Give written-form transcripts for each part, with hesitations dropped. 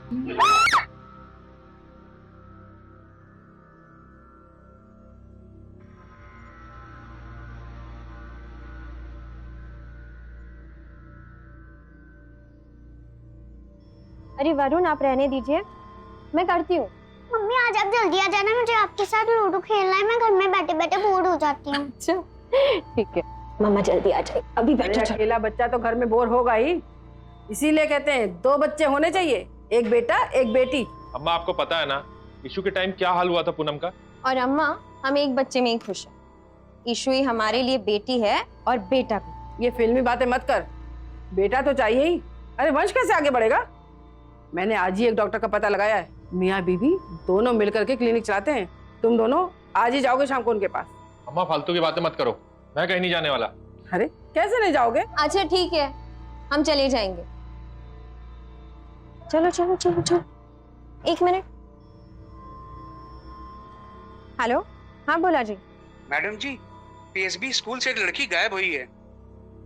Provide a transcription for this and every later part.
अरे वरुण, आप रहने दीजिए, मैं करती हूँ। मम्मी आज आप जल्दी आ जाना, मुझे आपके साथ लूडो खेलना है। मैं घर में बैठे बैठे बोर हो जाती हूँ। अच्छा ठीक है, मम्मा जल्दी आ जाए, अभी बैठो। अकेला बच्चा तो घर में बोर होगा ही, इसीलिए कहते हैं 2 बच्चे होने चाहिए, एक बेटा एक बेटी। अम्मा आपको पता है ना ईशू के टाइम क्या हाल हुआ था पूनम का? और अम्मा, हम एक बच्चे में ही खुश हैं। ईशु ही हमारे लिए बेटी है और बेटा भी। ये फिल्मी बातें मत कर, बेटा तो चाहिए ही। अरे वंश कैसे आगे बढ़ेगा? मैंने आज ही एक डॉक्टर का पता लगाया है, मियाँ बीवी दोनों मिलकर के क्लिनिक चलाते हैं। तुम दोनों आज ही जाओगे शाम को उनके पास। अम्मा फालतू की बातें मत करो, मैं कहीं नहीं जाने वाला। अरे कैसे नहीं जाओगे? अच्छा ठीक है, हम चले जाएंगे। चलो चलो चलो चलो, 1 मिनट। हेलो, हाँ बोला जी। मैडम जी, पीएसबी स्कूल से एक लड़की गायब हुई है।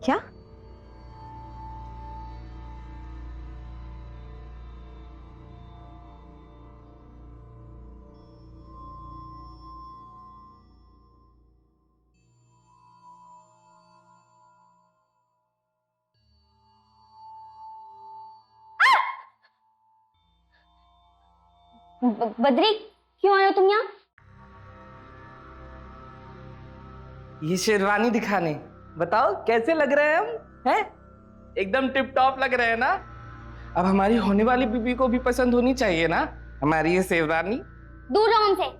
क्या? बद्री, क्यों आए हो तुम यहाँ? ये शेरवानी दिखाने, बताओ कैसे लग रहे हैं हम? हैं? एकदम टिप टॉप लग रहे हैं ना? अब हमारी होने वाली बीबी को भी पसंद होनी चाहिए ना हमारी ये शेरवानी। दूर रहो उनसे।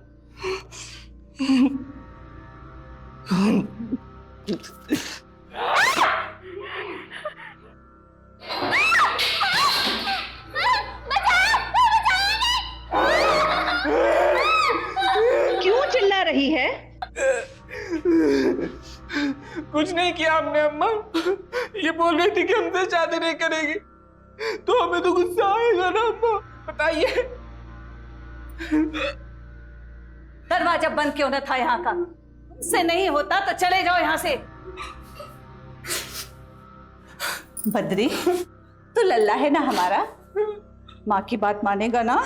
क्यों चिल्ला रही है? कुछ नहीं किया हमने अम्मा, ये बोल रही थी कि हमसे शादी नहीं करेगी, तो हमें तो गुस्सा आएगा ना अम्मा, बताइए। दरवाजा बंद क्यों न था यहाँ का? से नहीं होता तो चले जाओ यहाँ से। बद्री, तू लल्ला है ना हमारा, माँ की बात मानेगा ना?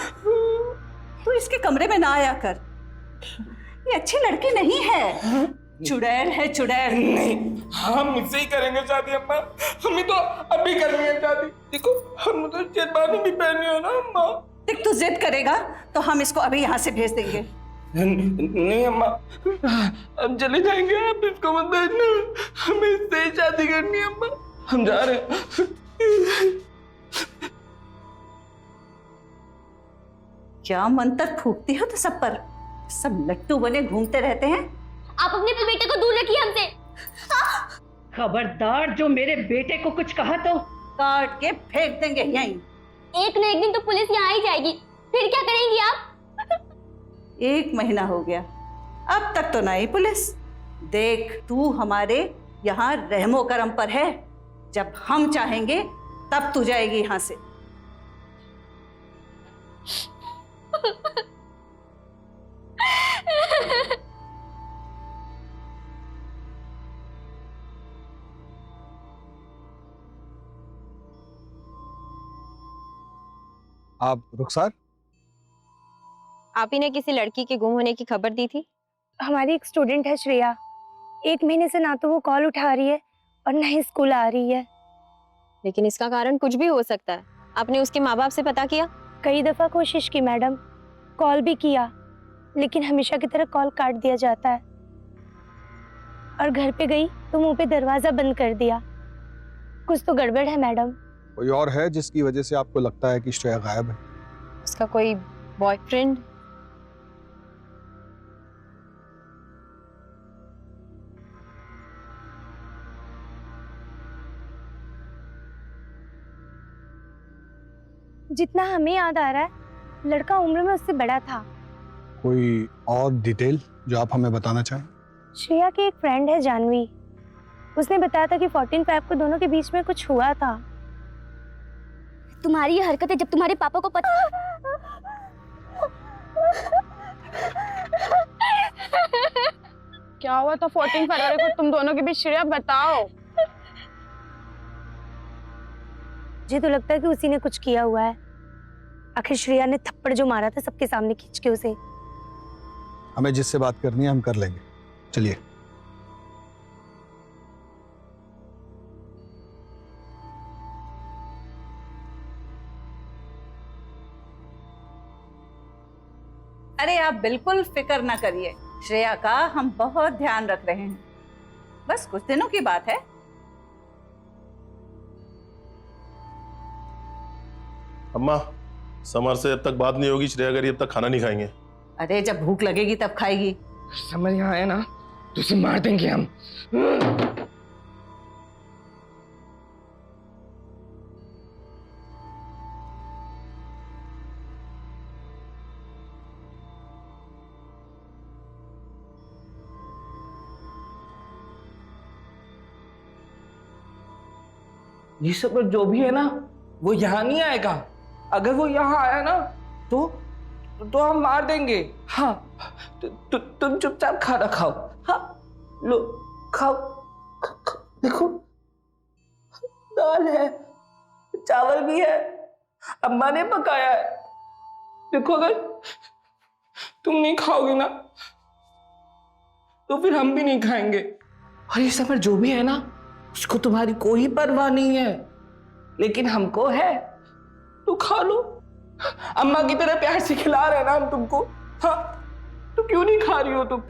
तू इसके कमरे में ना आया कर, ये अच्छी लड़की नहीं है, चुड़ैल है चुड़ैल। नहीं, हम मुझसे ही करेंगे शादी अम्मा, हमें तो अभी करनी है शादी। देखो हम तो शेरवानी भी पहनी हो ना अम्मा। देख, तू जिद करेगा तो हम इसको अभी यहाँ से भेज देंगे। नहीं अम्मा, अब चले जाएंगे, आप इसको मत भेजना, हमें इससे ही शादी करनी है अम्मा, हम जा रहे हैं। क्या मंत्र फूकती हो तो सब पर, सब लट्टू बने घूमते रहते हैं। आप अपने बेटे को दूर रखिए हमसे। खबरदार, जो मेरे बेटे को कुछ कहा तो काट के फेंक देंगे यहीं। एक न एक दिन तो पुलिस यहाँ ही जाएगी, फिर क्या करेंगी आप? 1 महीना हो गया, अब तक तो नहीं पुलिस। देख, तू हमारे यहाँ रहमो करम पर है, जब हम चाहेंगे तब तू जाएगी यहाँ से। आप रुखसार? आप ही ने किसी लड़की के गुम होने की खबर दी थी। हमारी एक स्टूडेंट है श्रेया, 1 महीने से ना तो वो कॉल उठा रही है और ना ही स्कूल आ रही है। लेकिन इसका कारण कुछ भी हो सकता है। आपने उसके माँ बाप से पता किया? कई दफा कोशिश की मैडम, कॉल भी किया, लेकिन हमेशा की तरह कॉल काट दिया जाता है। और घर पे गई तो मुंह पे दरवाजा बंद कर दिया। कुछ तो गड़बड़ है मैडम। कोई और है जिसकी वजह से आपको लगता है कि श्रेया गायब है? उसका कोई बॉयफ्रेंड? जितना हमें याद आ रहा है, लड़का उम्र में उससे बड़ा था। कोई और डिटेल जो आप हमें बताना चाहें? श्रेया की एक फ्रेंड है जानवी, उसने बताया था कि 14/5 को दोनों के बीच में कुछ हुआ था। तुम्हारी ये हरकत है जब तुम्हारे पापा को पता। क्या हुआ था 14 फरवरी को तुम दोनों के बीच? श्रेया बताओ। मुझे तो लगता है कि उसी ने कुछ किया हुआ है। आखिर श्रेया ने थप्पड़ जो मारा था सबके सामने खींच के उसे। हमें जिससे बात करनी है हम कर लेंगे, चलिए। अरे आप बिल्कुल फिक्र ना करिए, श्रेया का हम बहुत ध्यान रख रहे हैं। बस कुछ दिनों की बात है। अम्मा, समर से जब तक बात नहीं होगी श्रेया करी तब तक खाना नहीं खाएंगे। अरे जब भूख लगेगी तब खाएगी। समझ यहाँ आया ना तो उसे मार देंगे हम। ये सब जो भी है ना वो यहाँ नहीं आएगा। अगर वो यहाँ आया ना तो हम मार देंगे। हाँ, तुम चुपचाप खाना खाओ। हाँ, लो खाओ। देखो दाल है, चावल भी है, अम्मा ने पकाया है। देखो अगर तुम नहीं खाओगे ना तो फिर हम भी नहीं खाएंगे। और ये सब जो भी है ना उसको तुम्हारी कोई परवाह नहीं है, लेकिन हमको है। तो खा लो, अम्मा की तरह प्यार से खिला रहे ना हम तुमको। हाँ, तो क्यों नहीं खा रही हो तुम?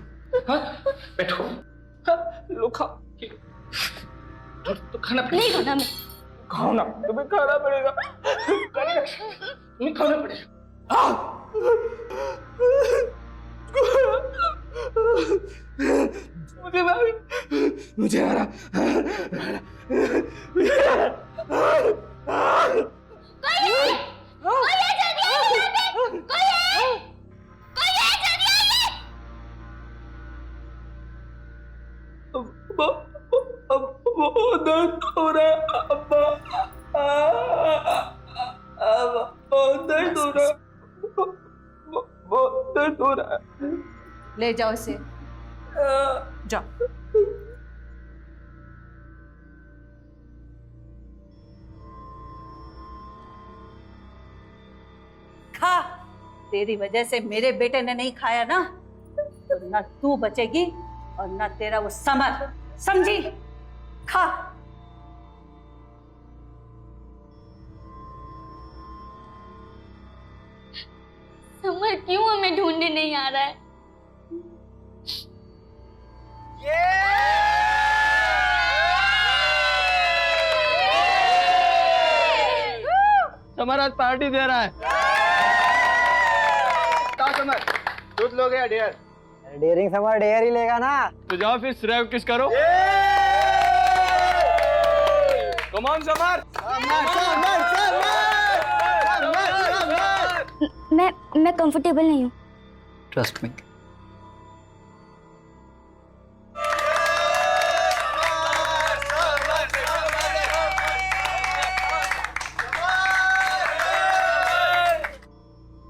हाँ, बैठो। हाँ, लो खाओ। तो खाना नहीं खाना मैं। खाओ ना, तुम्हें खाना पड़ेगा। तुम्हें खाना पड़ेगा। हाँ। मुझे आ रहा। बहुत दर्द हो रहा है अब्बा। बहुत दर्द हो रहा है। बहुत दर्द हो रहा है। ले जाओ इसे, जाओ। खा, तेरी वजह से मेरे बेटे ने नहीं खाया ना तो ना तू बचेगी और ना तेरा वो समर, समझी? खा। समर क्यों हमें ढूंढने नहीं आ रहा है? समर आज पार्टी दे रहा है। समर दूध लोगे या डेयर? डेयरिंग समर डेयर ही लेगा ना। तो जाओ फिर श्रेया को किस करो। Come on Samar. मैं कंफर्टेबल नहीं हूँ। Trust me.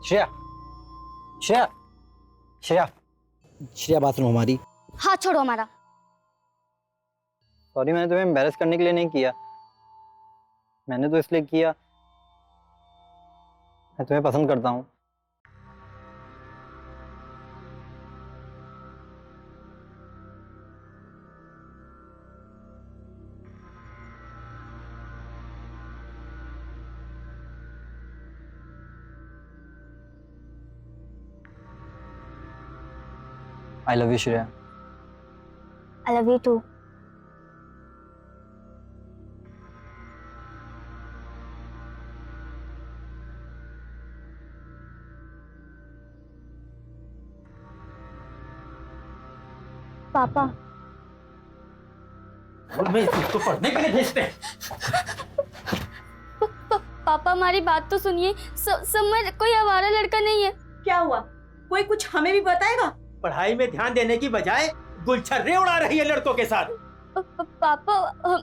Shreya, Shreya, Shreya, Shreya bathroom हमारी। हाथ छोड़ो हमारा। सॉरी, मैंने तुम्हें एम्बैरेस करने के लिए नहीं किया। मैंने तो इसलिए किया, मैं तुम्हें पसंद करता हूँ। I love you, Shreya. I love you too. पापा, इसको पढ़ने के लिए भेजते हैं। पापा हमारी बात तो सुनिए। समर कोई आवारा लड़का नहीं है। क्या हुआ? कोई कुछ हमें भी बताएगा? पढ़ाई में ध्यान देने की बजाय गुलछर्रे उड़ा रही है लड़कों के साथ। पापा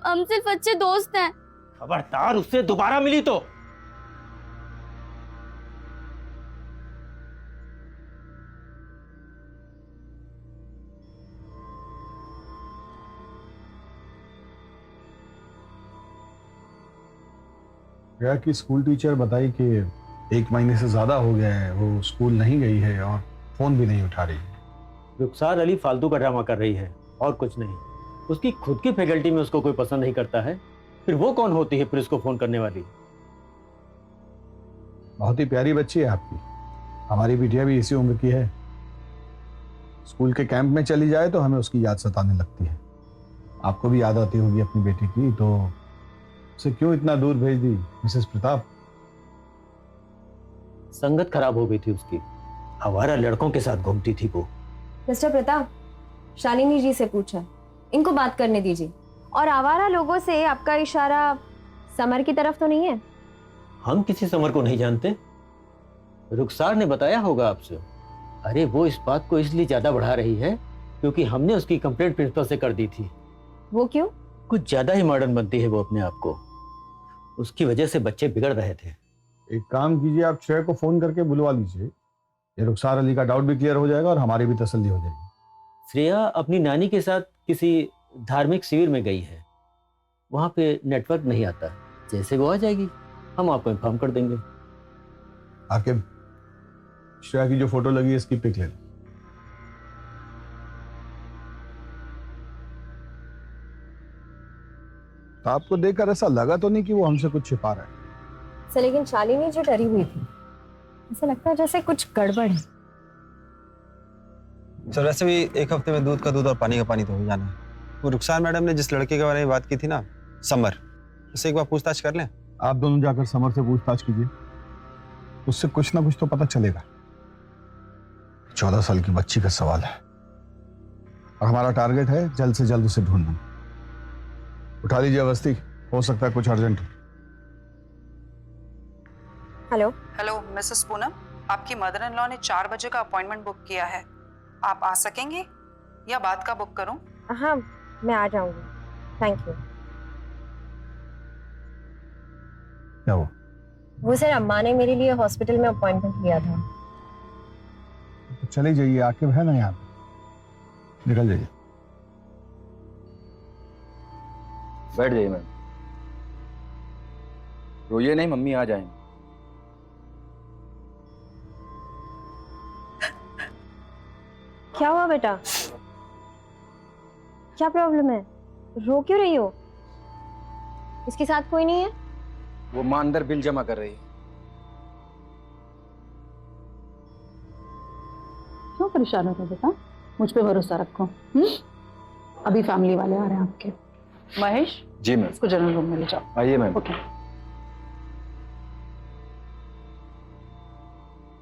हम सिर्फ अच्छे दोस्त हैं। खबरदार उससे दोबारा मिली तो। गया कि स्कूल टीचर बताई कि 1 महीने से ज्यादा हो गया है, वो स्कूल नहीं गई है और फोन भी नहीं उठा रही है। रुखसार अली फालतू का ड्रामा कर रही है और कुछ नहीं। उसकी खुद की फैकल्टी में उसको कोई पसंद नहीं करता है, फिर वो कौन होती है फिर उसको फोन करने वाली? बहुत ही प्यारी बच्ची है आपकी, हमारी बिटिया भी इसी उम्र की है। स्कूल के कैंप में चली जाए तो हमें उसकी याद सताने लगती है। आपको भी याद आती होगी अपनी बेटी की, तो उसे क्यों इतना दूर भेज दी मिसेस प्रताप? संगत खराब हो गई थी उसकी, आवारा लड़कों के साथ घूमती थी वो। मिस्टर प्रताप, शालिनी जी से पूछा, इनको बात करने दीजिए। और आवारा लोगों से आपका इशारा समर की तरफ तो नहीं है? हम किसी समर को नहीं जानते, रुखसार ने बताया होगा आपसे। अरे वो इस बात को इसलिए ज्यादा बढ़ा रही है क्योंकि हमने उसकी कंप्लेंट प्रिंसिपल से कर दी थी। वो क्यों? कुछ ज्यादा ही मॉडर्न बनती है वो अपने आप को, उसकी वजह से बच्चे बिगड़ रहे थे। एक काम कीजिए, आप श्रेया को फोन करके बुलवा लीजिए, ये रुखसार अली का डाउट भी क्लियर हो जाएगा और हमारी भी तसल्ली हो जाएगी। श्रेया अपनी नानी के साथ किसी धार्मिक शिविर में गई है, वहां पे नेटवर्क नहीं आता। जैसे वो आ जाएगी हम आपको इन्फॉर्म कर देंगे। आकिब, श्रेया की जो फोटो लगी है इसकी पिक ले लो। तो आपको देखकर ऐसा लगा तो नहीं कि वो हमसे कुछ छिपा रहा है? सर लेकिन शालिनी जो डरी हुई थी, ऐसा लगता है जैसे कुछ गड़बड़ है। सर वैसे भी 1 हफ्ते में दूध का दूध और पानी का पानी तो हो जाना है। वो रुखसार मैडम ने जिस लड़के के बारे में बात की थी ना, समर, उससे एक बार पूछताछ कर लें। आप दोनों जाकर समर से पूछताछ कीजिए, उससे कुछ ना कुछ तो पता चलेगा। 14 साल की बच्ची का सवाल है और हमारा टारगेट है जल्द से जल्द उसे ढूंढना। उठा लीजिए अवस्थी, हो सकता है कुछ अर्जेंट हो। हेलो हेलो मिसेस पूनम, आपकी मदर इन लॉ ने 4 बजे का अपॉइंटमेंट बुक किया है। आप आ सकेंगे या बाद का बुक करूं? हाँ, मैं आ जाऊंगी, थैंक यू। क्या हुआ? वो सर अम्मा ने मेरे लिए हॉस्पिटल में अपॉइंटमेंट लिया था। तो चले जाइए, आकिब है ना यहाँ पे, निकल जाइए। बैठ जाइए मैम, रोइए नहीं, मम्मी आ जाएंगे। क्या हुआ बेटा? क्या प्रॉब्लम है? रो क्यों रही हो? इसके साथ कोई नहीं है? वो मां अंदर बिल जमा कर रही है। क्यों परेशान हो बेटा? मुझ पे भरोसा रखो। अभी फैमिली वाले आ रहे हैं आपके। महेश जी मैम, इसको जनरल रूम में ले जाओ। आइए मैम। ओके,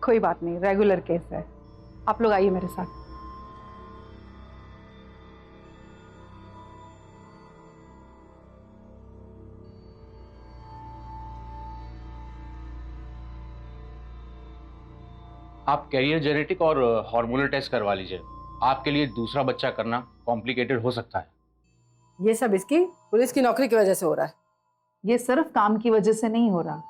कोई बात नहीं, रेगुलर केस है। आप लोग आइए मेरे साथ। आप कैरियर जेनेटिक और हार्मोनल टेस्ट करवा लीजिए। आपके लिए दूसरा बच्चा करना कॉम्प्लिकेटेड हो सकता है। ये सब इसकी पुलिस की नौकरी की वजह से हो रहा है। ये सिर्फ काम की वजह से नहीं हो रहा,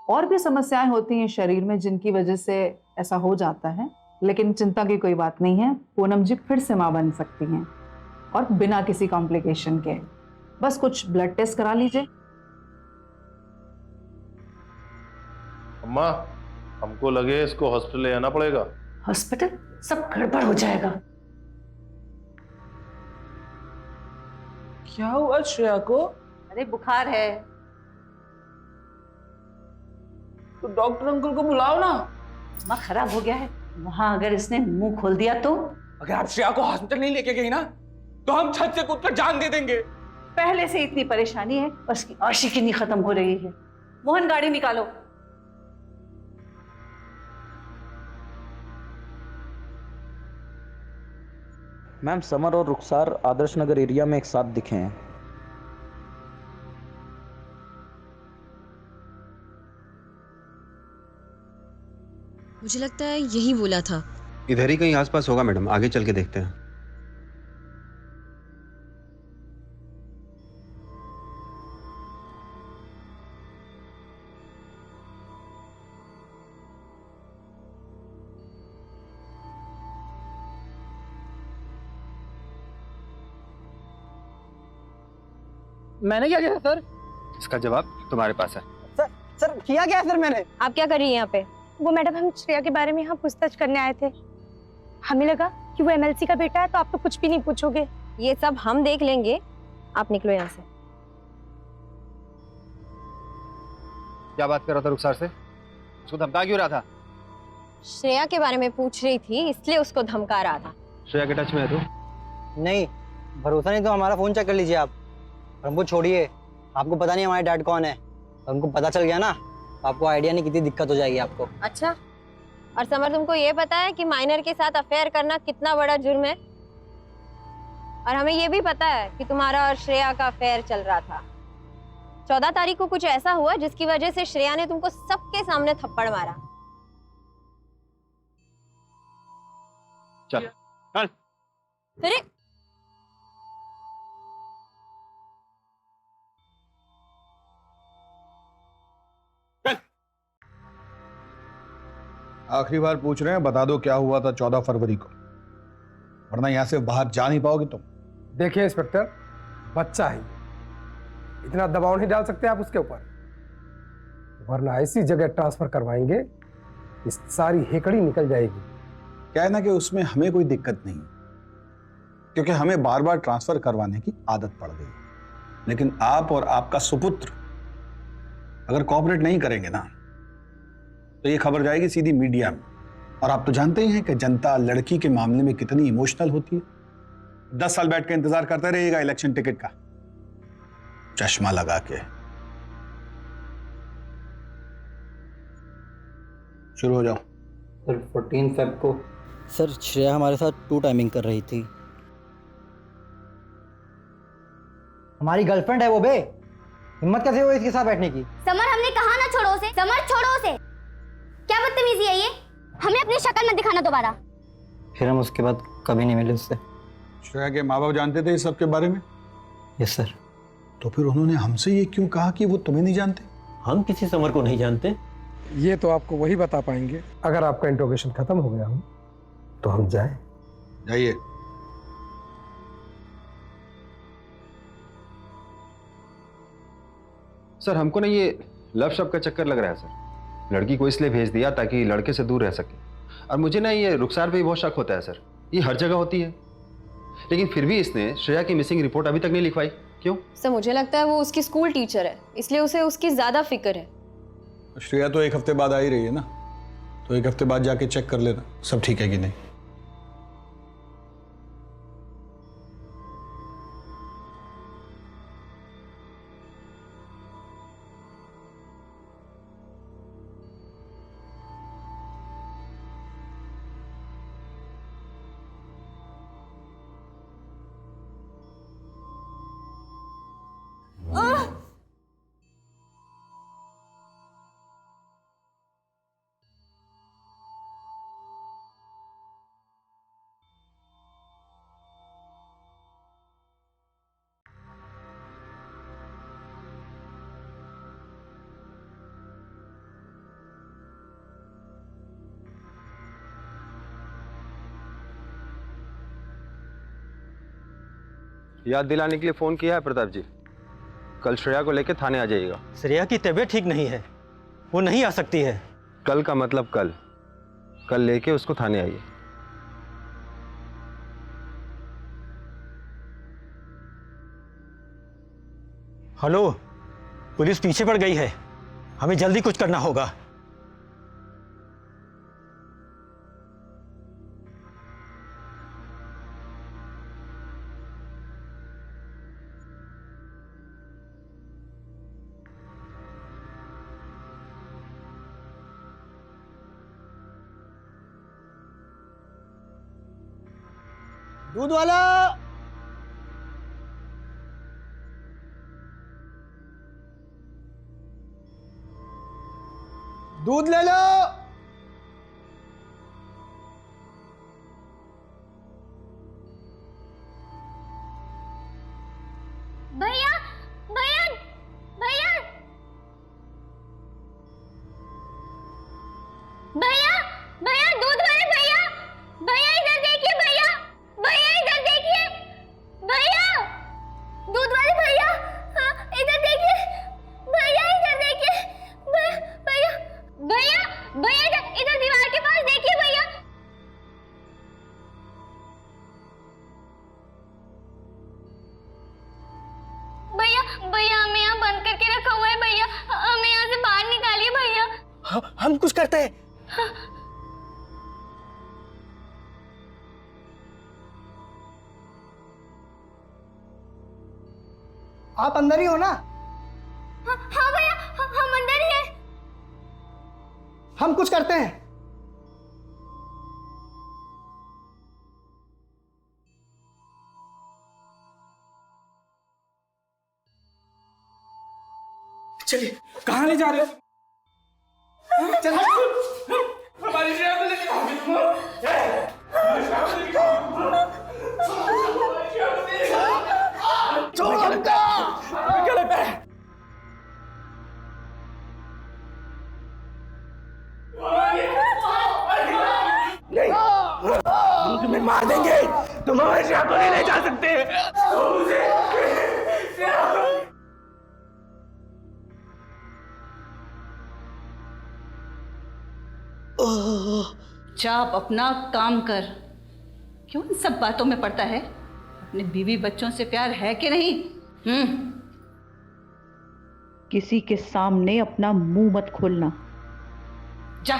और भी समस्याएं होती हैं शरीर में जिनकी वजह से ऐसा हो जाता है। लेकिन चिंता की कोई बात नहीं है, पूनम जी फिर से मां बन सकती हैं और बिना किसी कॉम्प्लिकेशन के। बस कुछ ब्लड टेस्ट करा लीजिए। अम्मा, हमको लगे इसको हॉस्पिटल ले आना पड़ेगा। हॉस्पिटल? सब गड़बड़ हो जाएगा। क्या हुआ श्रेया को? अरे बुखार है। तो डॉक्टर अंकल को बुलाओ ना। माँ खराब हो गया है, वहां अगर इसने मुंह खोल दिया तो? अगर आप श्रेया को हॉस्पिटल नहीं लेके गई ना तो हम छत से कूदकर जान दे देंगे। पहले से इतनी परेशानी है और उसकी आशिकी नहीं खत्म हो रही है। मोहन गाड़ी निकालो। मैम, समर और रुखसार आदर्श नगर एरिया में एक साथ दिखे हैं। मुझे लगता है यही बोला था। इधर ही कहीं आसपास होगा मैडम, आगे चल के देखते हैं। मैंने क्या किया सर? इसका जवाब तुम्हारे पास है। सर किया क्या है सर मैंने? आप क्या कर रही हैं यहाँ पे? वो मैडम हम श्रेया के बारे में यहाँ पूछताछ करने आए थे। हमें लगा कि वो एमएलसी का बेटा है तो आप तो कुछ भी नहीं पूछोगे। ये सब हम देख लेंगे, आप निकलो यहाँ से। क्या बात कर रहा था रुखसार से? उसको धमका क्यों रहा था? श्रेया के बारे में पूछ रही थी, इसलिए उसको धमका रहा था। श्रेया के टच में है तू? नहीं, भरोसा नहीं तो हमारा फोन चेक कर लीजिए आप। और हमको छोड़िए, आपको पता नहीं हमारे डैड कौन है। हमको पता चल गया ना, आपको आइडिया नहीं कितनी दिक्कत हो जाएगी आपको। अच्छा, और समर तुमको ये पता है कि माइनर के साथ अफेयर करना कितना बड़ा जुर्म है? और हमें ये भी पता है कि तुम्हारा और श्रेया का अफेयर चल रहा था। 14 तारीख को कुछ ऐसा हुआ जिसकी वजह से श्रेया ने तुमको सबके सामने थप्पड़ मारा। चल चल। अरे आखिरी बार पूछ रहे हैं, बता दो क्या हुआ था 14 फरवरी को, वरना यहां से बाहर जा नहीं पाओगे तुम। देखिए इंस्पेक्टर, बच्चा है, इतना दबाव नहीं डाल सकते आप उसके ऊपर, वरना ऐसी जगह ट्रांसफर करवाएंगे इस सारी हेकड़ी निकल जाएगी। क्या है ना कि उसमें हमें कोई दिक्कत नहीं, क्योंकि हमें बार बार ट्रांसफर करवाने की आदत पड़ गई। लेकिन आप और आपका सुपुत्र अगर कोऑपरेट नहीं करेंगे ना, तो ये खबर जाएगी सीधी मीडिया में। और आप तो जानते ही हैं कि जनता लड़की के मामले में कितनी इमोशनल होती है। 10 साल बैठ के इंतजार करते रहेगा इलेक्शन टिकट का, चश्मा लगा के। शुरू हो जाओ। सर 14 फेब को सर श्रेया हमारे साथ 2 टाइमिंग कर रही थी। हमारी गर्लफ्रेंड है वो बे, हिम्मत कैसे हुई इसके साथ बैठने की? समर हमने कहा ना छोड़ो उसे, समर छोड़ो उसे। क्या बदतमीजी है ये? हमें अपनी शक्ल मत दिखाना दोबारा। फिर हम उसके बाद कभी नहीं मिले उससे। श्रेया के माँ बाप जानते थे इस सब के बारे में? Yes sir. तो फिर उन्होंने हमसे ये क्यों कहा कि वो तुम्हें नहीं जानते? हम किसी समर को नहीं जानते। ये तो आपको वही बता पाएंगे। अगर आपका इंट्रोगेशन खत्म हो गया हो तो हम जाएं। जाइए। सर हमको ना ये लव शव का चक्कर लग रहा है सर। लड़की को इसलिए भेज दिया ताकि लड़के से दूर रह सके। और मुझे ना ये रुखसार पे भी बहुत शक होता है सर, ये हर जगह होती है। लेकिन फिर भी इसने श्रेया की मिसिंग रिपोर्ट अभी तक नहीं लिखवाई, क्यों? सर मुझे लगता है वो उसकी स्कूल टीचर है, इसलिए उसे उसकी ज्यादा फिक्र है। श्रेया तो 1 हफ्ते बाद आ ही रही है ना, तो 1 हफ्ते बाद जाके चेक कर लेना सब ठीक है कि नहीं। याद दिलाने के लिए फोन किया है प्रताप जी, कल श्रेया को लेकर थाने आ जाइएगा। श्रेया की तबीयत ठीक नहीं है, वो नहीं आ सकती है। कल का मतलब कल लेके उसको थाने आइए। हेलो, पुलिस पीछे पड़ गई है, हमें जल्दी कुछ करना होगा। दूध वाला, दूध ले लो। भैया भैया भैया भैया भैया दूध वाले भैया, भैया इधर देखिए, भैया भैया इधर देखिए, भैया दूध वाले भैया, हाँ इधर देखिए, भैया इधर देखिए, हम कुछ करते हैं। आप अंदर ही हो ना? हाँ भैया, हम अंदर ही है। हम कुछ करते हैं। चलिए, कहाँ ले जा रहे हो? चलो हमारी श्रेया को लेके छोड़ो हमको। गलत है। नहीं, हम तुम्हें मार देंगे। तुम हमारी श्रेया को नहीं ले जा सकते। जा अब अपना काम कर। क्यों इन सब बातों में पड़ता है? अपने बीवी बच्चों से प्यार है कि नहीं? किसी के सामने अपना मुंह मत खोलना। जा।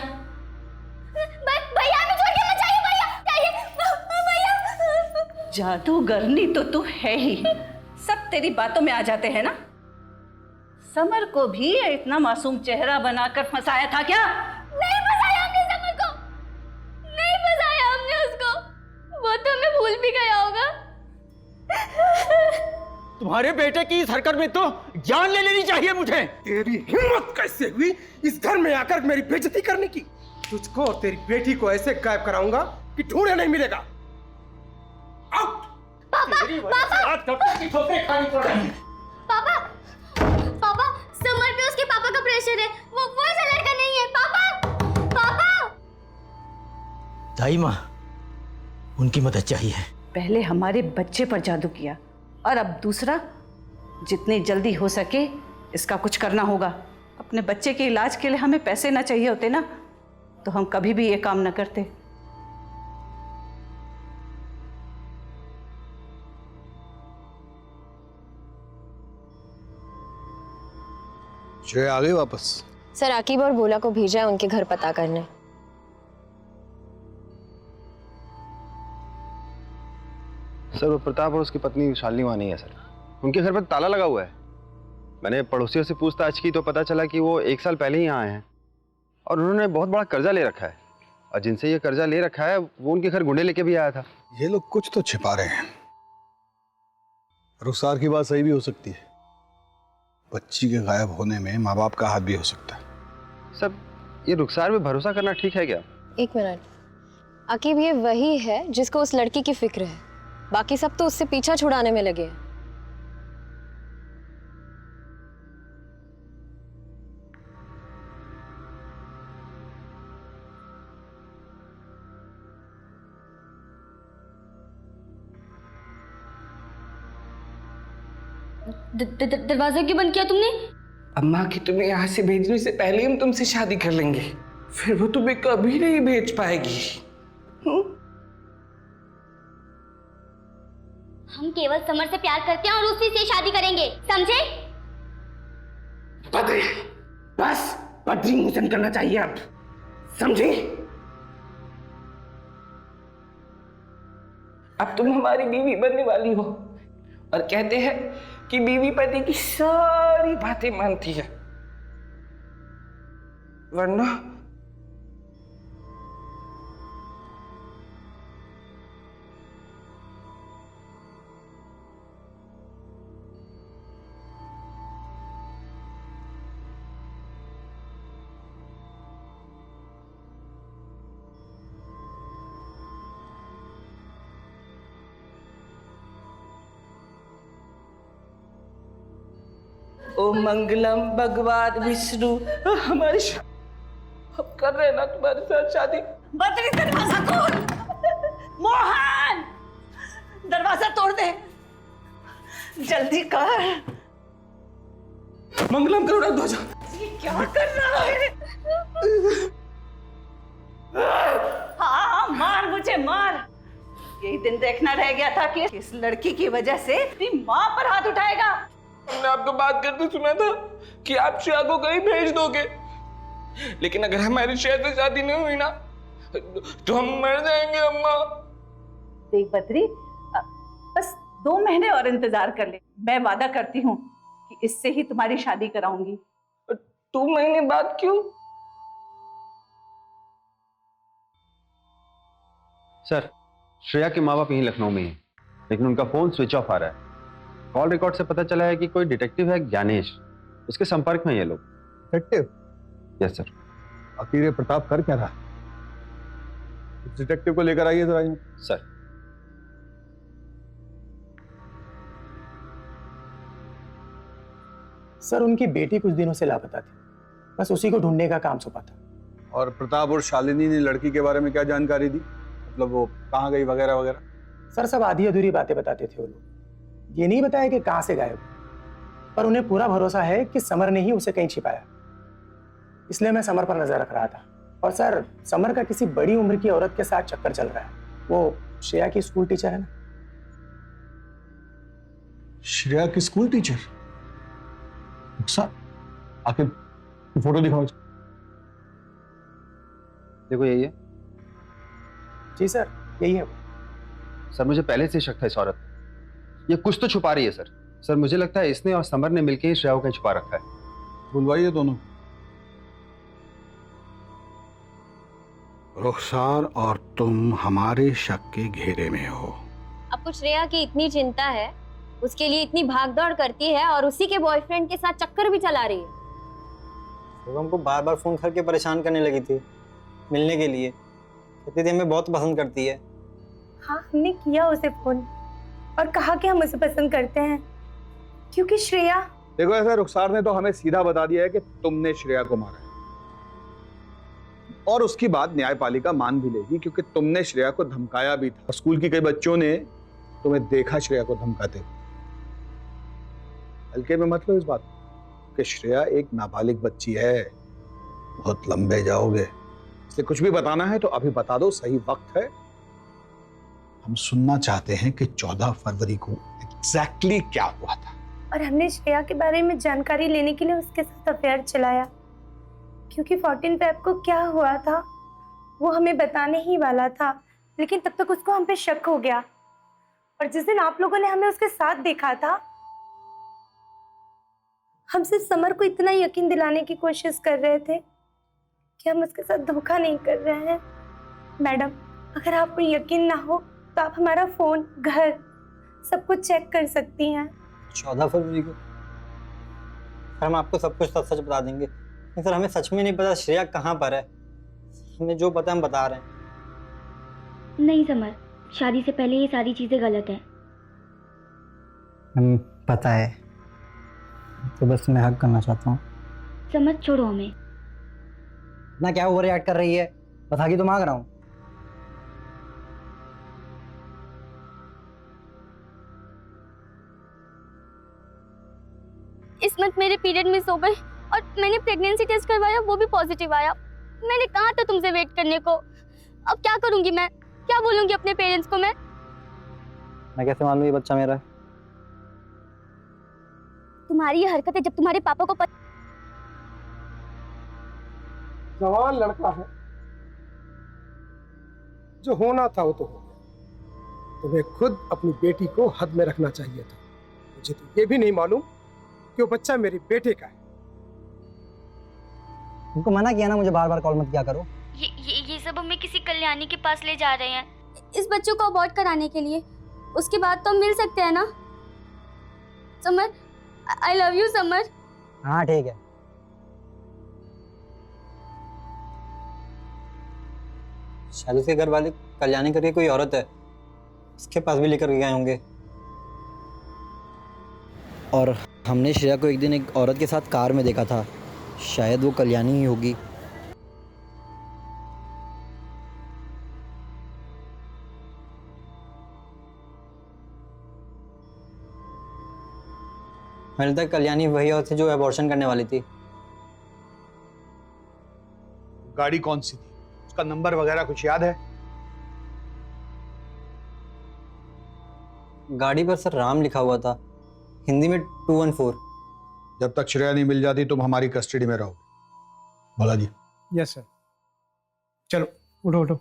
भैया हमें छोड़ के मत जाइए भैया। जादूगरनी तो तू है ही, सब तेरी बातों में आ जाते हैं ना। समर को भी इतना मासूम चेहरा बनाकर फंसाया था क्या? नहीं फंसाया हमने समर को, नहीं फंसाया हमने उसको, वो तो हमें भूल भी गया होगा। तुम्हारे बेटे की इस हरकत में तो जान ले लेनी चाहिए मुझे। तेरी हिम्मत कैसे हुई इस घर में आकर मेरी बेइज्जती करने की? तुझको और तेरी बेटी को ऐसे गायब कराऊंगा कि ढूंढे नहीं मिलेगा। पापा, समर पे उसके पापा का प्रेशर है, वो ऐसा लड़का नहीं है। पापा। दाई माँ, उनकी मदद चाहिए। पहले हमारे बच्चे पर जादू किया और अब दूसरा। जितनी जल्दी हो सके इसका कुछ करना होगा। अपने बच्चे के इलाज के लिए हमें पैसे ना चाहिए होते ना, तो हम कभी भी ये काम ना करते। श्रेया आ गई वापस? सर, आकिब और बोला को भेजा है उनके घर पता करने। सर वो प्रताप और उसकी पत्नी शालिनी वहाँ नहीं है सर। उनके घर पर ताला लगा हुआ है। मैंने पड़ोसियों से पूछताछ की तो पता चला कि वो 1 साल पहले ही यहाँ आए हैं और उन्होंने बहुत बड़ा कर्जा ले रखा है, और जिनसे ये कर्जा ले रखा है वो उनके घर गुंडे लेके भी आया था। ये लोग कुछ तो छिपा रहे हैं। रुखसार की बात सही भी हो सकती है। बच्ची के गायब होने में माँ बाप का हाथ भी हो सकता है। सर ये रुखसार पे भरोसा करना ठीक है क्या? 1 मिनट, आकिब ये वही है जिसको उस लड़की की फिक्र है, बाकी सब तो उससे पीछा छुड़ाने में लगे हैं। दरवाजा क्यों बंद किया तुमने? अम्मा की तुम्हें यहाँ से भेजने से पहले हम तुमसे शादी कर लेंगे, फिर वो तुम्हें कभी नहीं भेज पाएगी। हम केवल समर से प्यार करते हैं और उसी से शादी करेंगे, समझे? बद्री, बस बद्री मोचन करना चाहिए अब, समझे? अब तुम हमारी बीवी बनने वाली हो, और कहते हैं कि बीवी पति की सारी बातें मानती है, वरना ओ मंगलम भगवान विष्णु। हमारी हम कर रहे हैं ना तुम्हारे साथ शादी। बद्री, दरवाजा खोल। मोहन, दरवाजा तोड़ दे, जल्दी कर। मंगलम करो ध्वजा। ये क्या कर रहा है? हाँ, मार मुझे, मार। यही दिन देखना रह गया था कि इस लड़की की वजह से तेरी माँ पर हाथ उठाएगा। हमने आपको बात करते सुना था कि आप श्रेया को कहीं भेज दोगे, लेकिन अगर हमारी श्रेया से शादी नहीं हुई ना तो हम मर जाएंगे अम्मा। देख बद्री, बस 2 महीने और इंतजार कर ले। मैं वादा करती हूँ कि इससे ही तुम्हारी शादी कराऊंगी। 2 महीने बाद क्यों? सर, श्रेया के माँ बाप यहीं लखनऊ में हैं, लेकिन उनका फोन स्विच ऑफ आ रहा है। कॉल रिकॉर्ड से पता चला है कि कोई डिटेक्टिव है ज्ञानेश, उसके संपर्क में ये लोग। डिटेक्टिव? Yes sir. आखिर ये प्रताप कर क्या रहा? उस डिटेक्टिव को लेकर आइए जरा यहाँ। सर। सर, उनकी बेटी कुछ दिनों से लापता थी, बस उसी को ढूंढने का काम सौंपा था। और प्रताप और शालिनी ने लड़की के बारे में क्या जानकारी दी? मतलब वो कहाँ गई वगैरह वगैरह? सर, सब आधी अधूरी बातें बताते थे वो लोग। ये नहीं बताया कि कहाँ से गायब, पर उन्हें पूरा भरोसा है कि समर ने ही उसे कहीं छिपाया। इसलिए मैं समर पर नजर रख रहा था। और सर, समर का किसी बड़ी उम्र की औरत के साथ चक्कर चल रहा है। वो श्रेया की स्कूल टीचर है ना। श्रेया की स्कूल टीचर? आखिर फोटो दिखाओ। देखो यही है। जी सर, यही है। सर, मुझे पहले से शक था इस औरत पे। ये कुछ तो छुपा रही है सर। सर, मुझे लगता है इसने और समर ने मिलकर ही श्रेया को कहीं छुपा रखा है। बुलवाइए दोनों। रुखसार और तुम हमारे शक के घेरे में हो। आपको श्रेया की इतनी चिंता है, उसके लिए इतनी भागदौड़ करती है और उसी के बॉयफ्रेंड के साथ चक्कर भी चला रही है। वो हमको बार बार फोन करके परेशान करने लगी थी मिलने के लिए। कहती थी हमें बहुत पसंद करती है। हाँ, हमने किया उसे फोन और कहा कि हम उसे पसंद करते हैं, क्योंकि श्रेया। देखो, ऐसा रुखसार ने तो हमें सीधा बता दिया है कि तुमने श्रेया को मारा है, और उसकी बात न्यायपालिका मान भी लेगी क्योंकि तुमने श्रेया को धमकाया भी था। स्कूल की कई बच्चों ने तुम्हें देखा श्रेया को धमकाते हुए। हल्के में मत लो इस बात कि श्रेया एक नाबालिग बच्ची है, बहुत लंबे जाओगे। इसलिए कुछ भी बताना है तो अभी बता दो, सही वक्त है। हम सुनना चाहते हैं कि 14 फरवरी को एग्जैक्टली क्या हुआ था। और हमने श्रेया के बारे में जानकारी लेने के लिए उसके साथ अफेयर चलाया, क्योंकि 14 फेब को क्या हुआ था वो हमें बताने ही वाला था, लेकिन तब तक उसको हम पे शक हो गया। और जिस दिन आप लोगों ने हमें उसके साथ देखा था, हम सिर्फ समर को इतना यकीन दिलाने की कोशिश कर रहे थे कि हम उसके साथ धोखा नहीं कर रहे हैं। मैडम, अगर आपको यकीन ना हो तो आप हमारा फोन, घर, सब कुछ चेक कर सकती हैं। 14 फरवरी को? सर, हम आपको सब कुछ सच सच बता देंगे। नहीं सर, हमें सच में नहीं पता श्रेया कहाँ पर है। हमें जो पता हम बता रहे हैं। नहीं समर, शादी से पहले ये सारी चीजें गलत है। पता है, तो बस मैं हक करना चाहता हूँ। समझ, छोड़ो हमें। ना क्या ओवर रिएक्ट कर रही है, बता के तो मांग रहा हूँ। इस मंथ मेरे पीरियड मिस हो गए और मैंने प्रेगनेंसी टेस्ट करवाया, वो भी पॉजिटिव आया। मैंने कहा था तुमसे वेट करने को। अब क्या करूंगी मैं? क्या बोलूंगी अपने पेरेंट्स को मैं कैसे मान लूं ये बच्चा मेरा है? तुम्हारी ये हरकत है जब तुम्हारे पापा को जवान लड़का है, जो होना था वो तो हो गया। तुम्हें खुद अपनी बेटी को हद में रखना चाहिए था। मुझे तो ये भी नहीं मालूम कि वो बच्चा मेरे बेटे का है। उनको मना किया ना मुझे बार बार कॉल मत किया करो। ये सब हमें किसी कल्याणी के पास ले जा रहे हैं इस बच्चों को अबॉर्ट कराने के लिए। उसके बाद तो हम मिल सकते हैं ना। Summer, I love you summer. हाँ ठीक है। शायद उसके घर वाले कल्याणी करके कोई औरत है, उसके पास भी लेकर गए होंगे। और हमने श्रेया को एक दिन एक औरत के साथ कार में देखा था, शायद वो कल्याणी ही होगी। मेरे तक कल्याणी वही औरत थी जो अबॉर्शन करने वाली थी। गाड़ी कौन सी थी, उसका नंबर वगैरह कुछ याद है? गाड़ी पर सर राम लिखा हुआ था, हिंदी में 214। जब तक श्रेया नहीं मिल जाती तुम हमारी कस्टडी में रहोगे। भोला जी। Yes sir. चलो उठो उठो।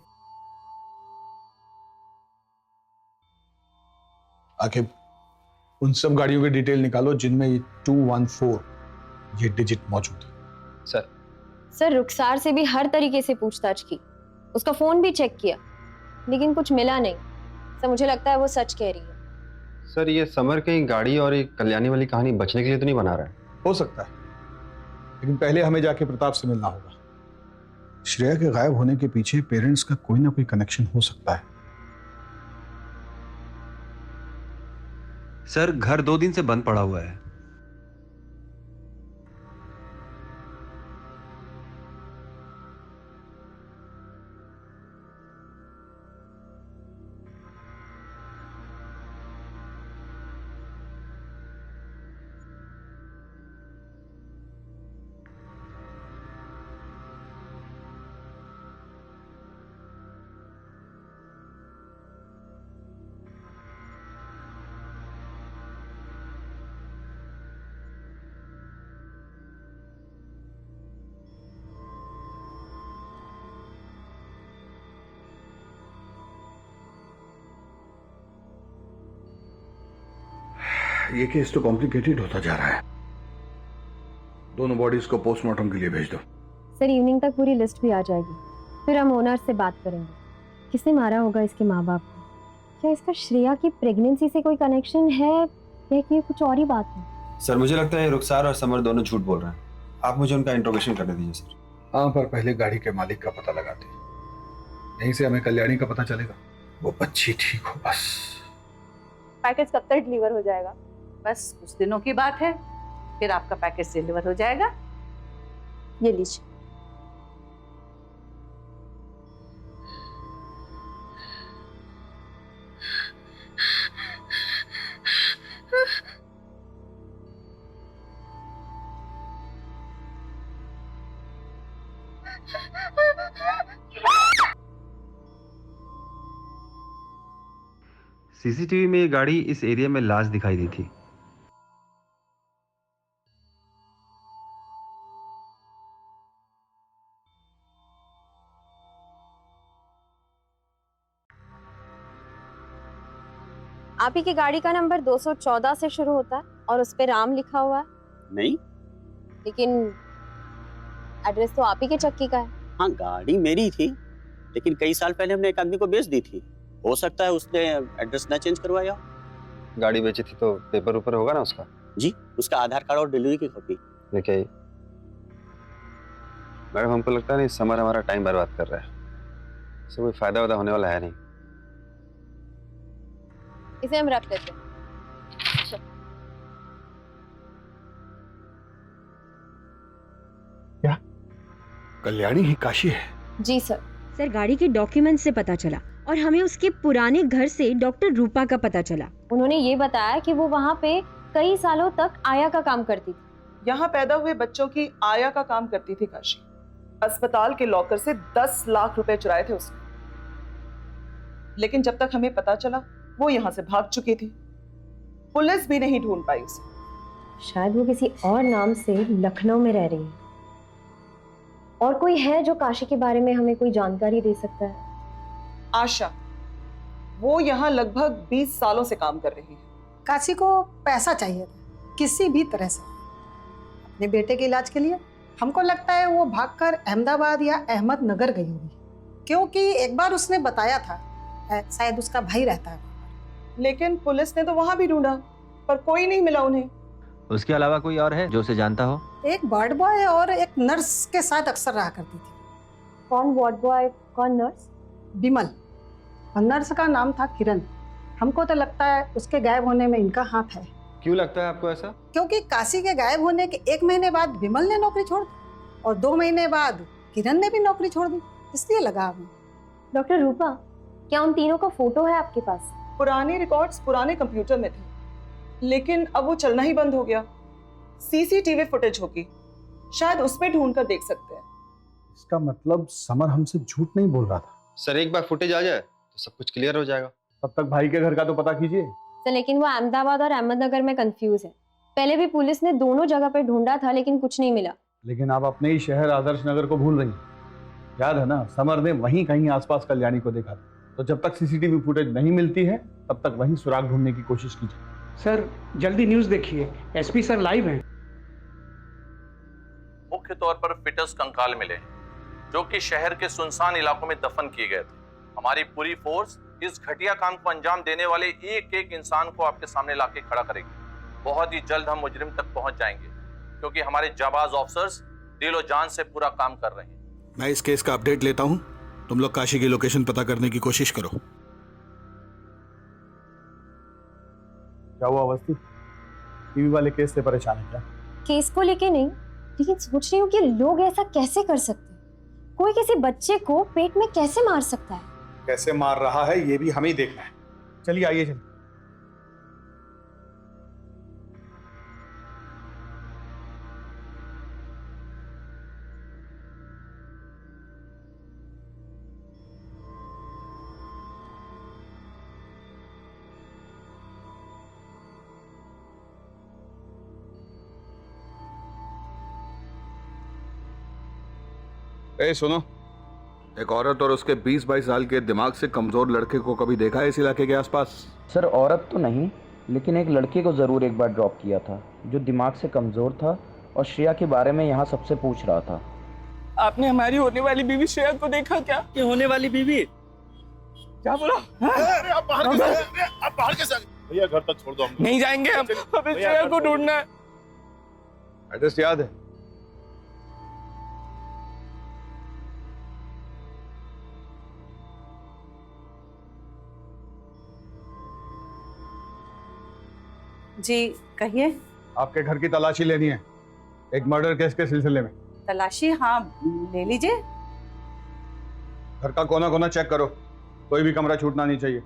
आखिर उन सब गाड़ियों की डिटेल निकालो जिनमें ये 214 ये डिजिट मौजूद है। सर रुखसार से भी हर तरीके से पूछताछ की, उसका फोन भी चेक किया, लेकिन कुछ मिला नहीं। सर मुझे लगता है वो सच कह रही है। सर ये समर कहीं गाड़ी और एक कल्याणी वाली कहानी बचने के लिए तो नहीं बना रहा है? हो सकता है, लेकिन पहले हमें जाके प्रताप से मिलना होगा। श्रेया के गायब होने के पीछे पेरेंट्स का कोई ना कोई कनेक्शन हो सकता है। सर घर 2 दिन से बंद पड़ा हुआ है। ये केस तो कॉम्प्लिकेटेड होता जा रहा है। दोनों बॉडीज को पोस्टमार्टम के लिए भेज दो। सर इवनिंग तक पूरी लिस्ट भी आ जाएगी, फिर हम ओनर से बात करेंगे। किसने मारा होगा इसके माँ बाप को? क्या इसका श्रेया की प्रेगनेंसी से कोई कनेक्शन है या कि कुछ और ही बात है? सर मुझे लगता है रुखसार और समर दोनों झूठ बोल रहे हैं। आप मुझे उनका इंट्रोगेशन करने दीजिए सर। हाँ, पर पहले गाड़ी के मालिक का पता लगाते, यहीं से हमें कल्याणी का पता चलेगा। वो बच्ची ठीक हो बस। पैकेज कब तक डिलीवर हो जाएगा? बस कुछ दिनों की बात है, फिर आपका पैकेज डिलीवर हो जाएगा। ये लीजिए। सीसीटीवी में ये गाड़ी इस एरिया में लास्ट दिखाई दी थी। आप ही की गाड़ी का नंबर 214 से शुरू होता है और उस पे राम लिखा हुआ है। नहीं, लेकिन एड्रेस तो आप ही के चक्की का है। हाँ गाड़ी मेरी थी, लेकिन कई साल पहले हमने एक आदमी को बेच दी थी। हो सकता है उसने एड्रेस ना चेंज करवाया। गाड़ी बेची थी तो पेपर ऊपर होगा ना उसका? जी, उसका आधार कार्ड और डिलीवरी की कॉपी। लेके आई। मैडम हमको लगता है नहीं समर हमारा टाइम बर्बाद कर रहा है, इससे कोई फायदा वायदा होने वाला है नहीं। इसे हम रख लेते हैं। क्या कल्याणी ही काशी है? जी सर। सर गाड़ी के डॉक्यूमेंट से पता चला और हमें उसके पुराने घर से डॉक्टर रूपा का पता चला। उन्होंने ये बताया कि वो वहाँ पे कई सालों तक आया का काम करती थी। यहाँ पैदा हुए बच्चों की आया का काम करती थी काशी। अस्पताल के लॉकर से 10 लाख रुपए चुराए थे उसने, लेकिन जब तक हमें पता चला वो यहाँ से भाग चुकी थी। पुलिस भी नहीं ढूंढ पाई उसे। शायद वो किसी और नाम से लखनऊ में रह रही है। और कोई है जो काशी के बारे में हमें कोई जानकारी दे सकता है? आशा, वो यहाँ लगभग 20 सालों से काम कर रही है। काशी को पैसा चाहिए था किसी भी तरह से अपने बेटे के इलाज के लिए। हमको लगता है वो भागकर अहमदाबाद या अहमदनगर गई होगी, क्योंकि एक बार उसने बताया था शायद उसका भाई रहता है। लेकिन पुलिस ने तो वहां भी ढूंढा पर कोई नहीं मिला उन्हें। उसके अलावा कोई और है जो उसे जानता हो? एक वार्ड बॉय और एक नर्स के साथ अक्सर रहा करती थी। कौन वार्ड बॉय, कौन नर्स? बिमल। और नर्स का नाम था किरण। हमको तो लगता है उसके गायब होने में इनका हाथ है। क्यों लगता है आपको ऐसा? क्योंकि काशी के गायब होने के 1 महीने बाद बिमल ने नौकरी छोड़ दी और 2 महीने बाद किरण ने भी नौकरी छोड़ दी, इसलिए लगा हमें। डॉक्टर रूपा, क्या उन तीनों का फोटो है आपके पास? पुराने रिकॉर्ड्स पुराने कंप्यूटर में थे, लेकिन अब वो चलना ही बंद हो गया। सीसीटीवी फुटेज होगी, शायद उसमें ढूंढ कर देख सकते हैं। इसका मतलब समर हमसे झूठ नहीं बोल रहा था। सर एक बार फुटेज आ जाए तो सब कुछ क्लियर हो जाएगा। तब तक भाई के घर का तो पता कीजिए। सर लेकिन वो अहमदाबाद और अहमदनगर में कंफ्यूज है। पहले भी पुलिस ने दोनों जगह पे ढूंढा था लेकिन कुछ नहीं मिला। लेकिन आप अपने ही शहर आदर्श नगर को भूल रही हैं। याद है ना, समर ने वहीं कहीं आसपास कल्याणी को देखा था। तो जब तक सीसीटीवी फुटेज नहीं मिलती है तब तक वहीं सुराग ढूंढने की कोशिश कीजिए। सर जल्दी न्यूज़ देखिए, एसपी सर लाइव हैं। मुख्य तौर पर फिटस कंकाल मिले जो कि शहर के सुनसान इलाकों में दफन किए गए थे। हमारी पूरी फोर्स इस घटिया काम को अंजाम देने वाले एक एक इंसान को आपके सामने लाके खड़ा करेगी। बहुत ही जल्द हम मुजरिम तक पहुंच जाएंगे क्योंकि हमारे जाबाज ऑफिसर्स दिलो जान से पूरा काम कर रहे हैं। मैं इस केस का अपडेट लेता हूँ, तुम लोग काशी की लोकेशन पता करने की कोशिश करो। क्या हुआ अवस्थी, टीवी वाले केस से परेशान है क्या? केस को लेके नहीं, लेकिन सोच रही हूँ कि लोग ऐसा कैसे कर सकते हैं। कोई किसी बच्चे को पेट में कैसे मार सकता है? कैसे मार रहा है ये भी हमें ही देखना है। चलिए आइए चलिए। ए सुनो, एक औरत और उसके 20-22 साल के दिमाग से कमजोर लड़के को कभी देखा है इस इलाके के आसपास? सर औरत तो नहीं, लेकिन एक लड़के को जरूर एक बार ड्रॉप किया था जो दिमाग से कमजोर था और श्रेया के बारे में यहाँ सबसे पूछ रहा था। आपने हमारी होने वाली बीवी श्रेया को देखा क्या? ये होने वाली बीवी? क्या बोला? आप बाहर कैसे? भैया घर तक छोड़ दो, हम नहीं जाएंगे हम, हमें श्रेया को ढूंढना है। एड्रेस याद है? जी कहिए। आपके घर की तलाशी लेनी है, एक मर्डर केस के सिलसिले में। तलाशी? हाँ ले लीजिए। घर का कोना कोना चेक करो, कोई भी कमरा छूटना नहीं चाहिए।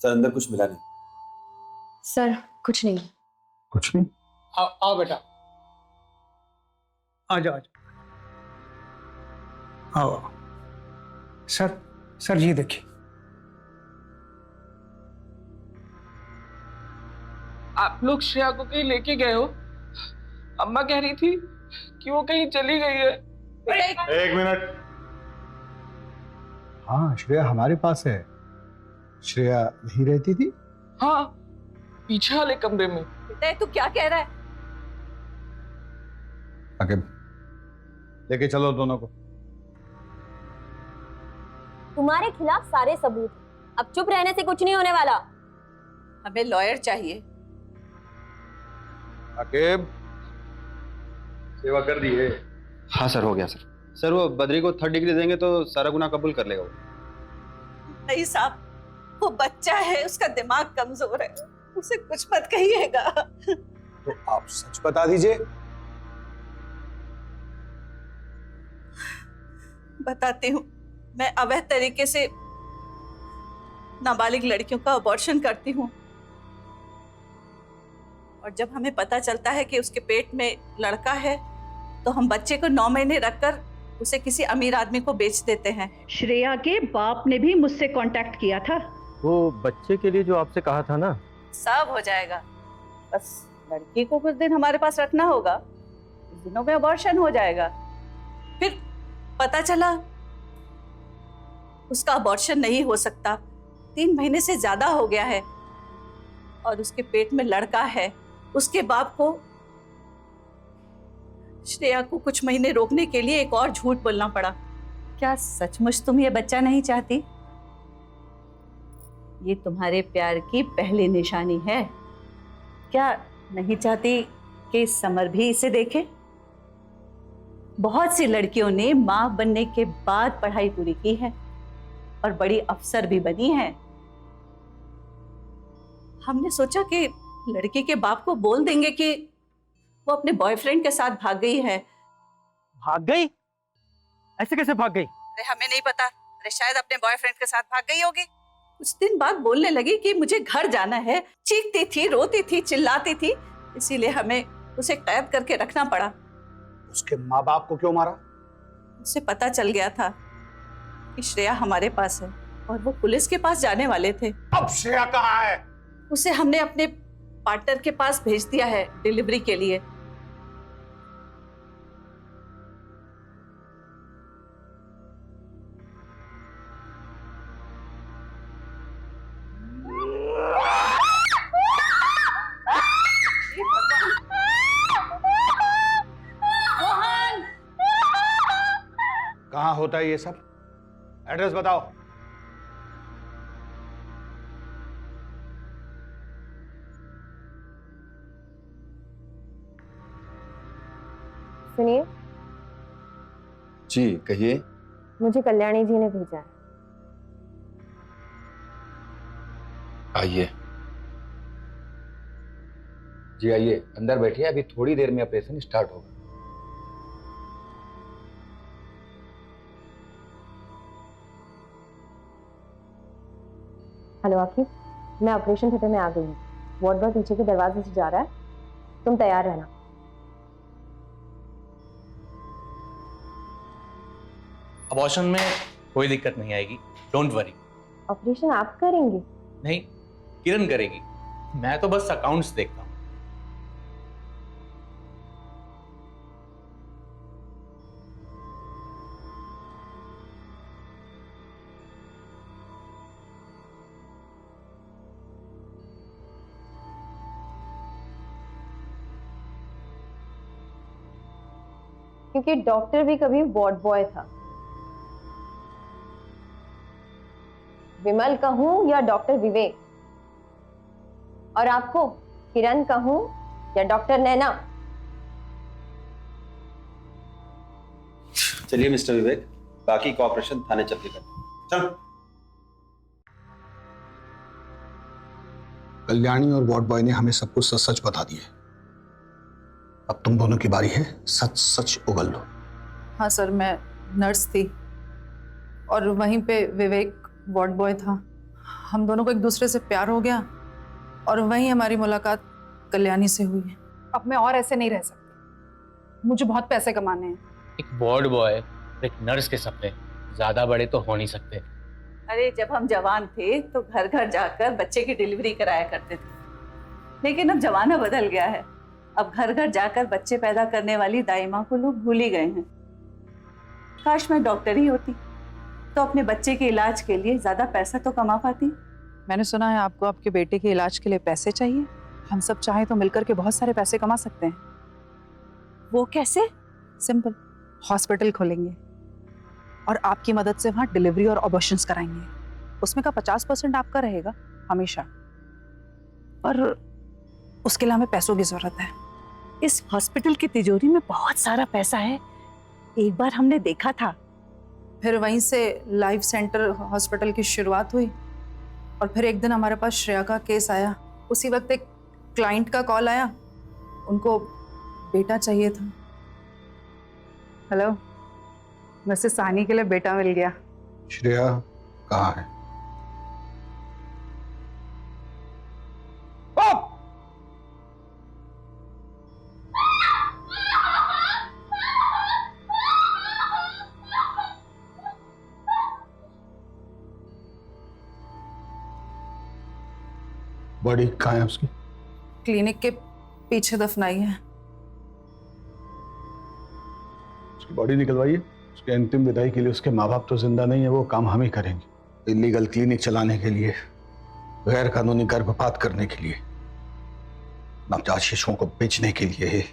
सर अंदर कुछ मिला नहीं। सर कुछ नहीं। कुछ नहीं? आओ बेटा, आ जाओ आओ। सर जी देखिए। आप लोग श्रेया को कहीं लेके गए हो? अम्मा कह रही थी कि वो कहीं चली गई है। एक मिनट। हाँ श्रेया हमारे पास है। श्रेया यहीं रहती थी? हाँ, पीछे वाले कमरे में। बेटा तू क्या कह रहा है? आगे लेके चलो दोनों को। तुम्हारे खिलाफ सारे सबूत, अब चुप रहने से कुछ नहीं होने वाला। हमें लॉयर चाहिए। आकेब, सेवा कर दी है? हाँ सर हो गया सर। सर वो बद्री को 3rd डिग्री देंगे तो सारा गुनाह कबूल कर लेगा वो। नहीं साहब, वो बच्चा है, उसका दिमाग कमजोर है, उसे कुछ मत कहिएगा। तो आप सच बता दीजिए। बताती हूँ, मैं अवैध तरीके से नाबालिग लड़कियों का अबॉर्शन करती हूँ और जब हमें पता चलता है कि उसके पेट में लड़का है तो हम बच्चे को 9 महीने रखकर उसे किसी अमीर आदमी को बेच देते हैं। श्रेया के बाप ने भी मुझसे कांटेक्ट किया था। वो बच्चे के लिए जो आपसे कहा था ना, सब हो जाएगा, बस लड़की को कुछ दिन हमारे पास रखना होगा, कुछ दिनों में अबॉर्शन हो जाएगा। फिर पता चला उसका अबॉर्शन नहीं हो सकता, 3 महीने से ज्यादा हो गया है और उसके पेट में लड़का है। उसके बाप को श्रेया को कुछ महीने रोकने के लिए एक और झूठ बोलना पड़ा। क्या सचमुच तुम ये बच्चा नहीं चाहती? ये तुम्हारे प्यार की पहली निशानी है। क्या नहीं चाहती कि समर भी इसे देखे? बहुत सी लड़कियों ने मां बनने के बाद पढ़ाई पूरी की है और बड़ी अफसर भी बनी है। हमने सोचा कि लड़की के बाप को बोल देंगे कि वो अपने बॉयफ्रेंड के साथ भाग गई है। भाग गई? ऐसे कैसे भाग गई? अरे हमें नहीं पता, अरे शायद अपने बॉयफ्रेंड के साथ भाग गई होगी। कुछ दिन बाद बोलने लगी कि मुझे घर जाना है, चीखती थी, रोती थी, चिल्लाती थी, इसीलिए हमें उसे कैद करके रखना पड़ा। उसके माँ बाप को क्यों मारा? उसे पता चल गया था कि श्रेया हमारे पास है और वो पुलिस के पास जाने वाले थे। अब श्रेया कहाँ है? उसे हमने अपने पार्टनर के पास भेज दिया है डिलीवरी के लिए। कहाँ होता है ये सब? एड्रेस बताओ। सुनिए, जी कहिए। मुझे कल्याणी जी ने भेजा है। आइए जी, आइए अंदर बैठिए, अभी थोड़ी देर में ऑपरेशन स्टार्ट होगा। हेलो आखिर, मैं ऑपरेशन थिएटर में आ गई हूँ। वार्ड बॉय पीछे के दरवाजे से जा रहा है, तुम तैयार रहना। अबॉर्शन में कोई दिक्कत नहीं आएगी, डोंट वरी। ऑपरेशन आप करेंगे? नहीं, किरण करेगी, मैं तो बस अकाउंट्स देखता हूँ। क्योंकि डॉक्टर भी कभी वार्ड बॉय था। विमल कहूं या डॉक्टर विवेक, और आपको किरण कहूं या डॉक्टर नैना? चलिए मिस्टर विवेक, बाकी का ऑपरेशन थाने चल के करते हैं। चल। कल्याणी और वार्ड बॉय ने हमें सब कुछ सच सच बता दिया। अब तुम दोनों की बारी है, सच सच उगल लो। हाँ सर, मैं नर्स थी और वहीं पे विवेक वार्ड बॉय था। हम दोनों को एक दूसरे से प्यार हो गया और वहीं हमारी मुलाकात कल्याणी से हुई है। अब मैं और ऐसे नहीं रह सकती, मुझे बहुत पैसे कमाने हैं। एक वार्ड बॉय, एक नर्स के सपने ज्यादा बड़े तो हो नहीं सकते। अरे जब हम जवान थे तो घर घर जाकर बच्चे की डिलीवरी कराया करते थे, लेकिन अब जमाना बदल गया है। अब घर घर जाकर बच्चे पैदा करने वाली दाई माँ को लोग भूल ही गए हैं। काश मैं डॉक्टर ही होती तो अपने बच्चे के इलाज के लिए ज्यादा पैसा तो कमा पाती। मैंने सुना है आपको आपके बेटे के इलाज के लिए पैसे चाहिए। हम सब चाहें तो मिलकर के बहुत सारे पैसे कमा सकते हैं। वो कैसे? सिंपल, हॉस्पिटल खोलेंगे और आपकी मदद से वहाँ डिलीवरी और ऑपरेशंस कराएंगे। उसमें का 50% आपका रहेगा हमेशा, पर उसके लिए हमें पैसों की जरूरत है। इस हॉस्पिटल की तिजोरी में बहुत सारा पैसा है, एक बार हमने देखा था। फिर वहीं से लाइफ सेंटर हॉस्पिटल की शुरुआत हुई और फिर एक दिन हमारे पास श्रेया का केस आया। उसी वक्त एक क्लाइंट का कॉल आया, उनको बेटा चाहिए था। हेलो, वैसे सानी के लिए बेटा मिल गया। श्रेया कहाँ है? बॉडी कहाँ है उसकी? क्लिनिक के पीछे दफनाई है। उसकी बॉडी निकलवाइए। उसके अंतिम विदाई के लिए उसके माँ बाप तो जिंदा नहीं है, वो काम हम ही करेंगे। इलीगल क्लिनिक चलाने के लिए, गैर कानूनी गर्भपात करने के लिए, नवजात शिशुओं को बेचने के लिए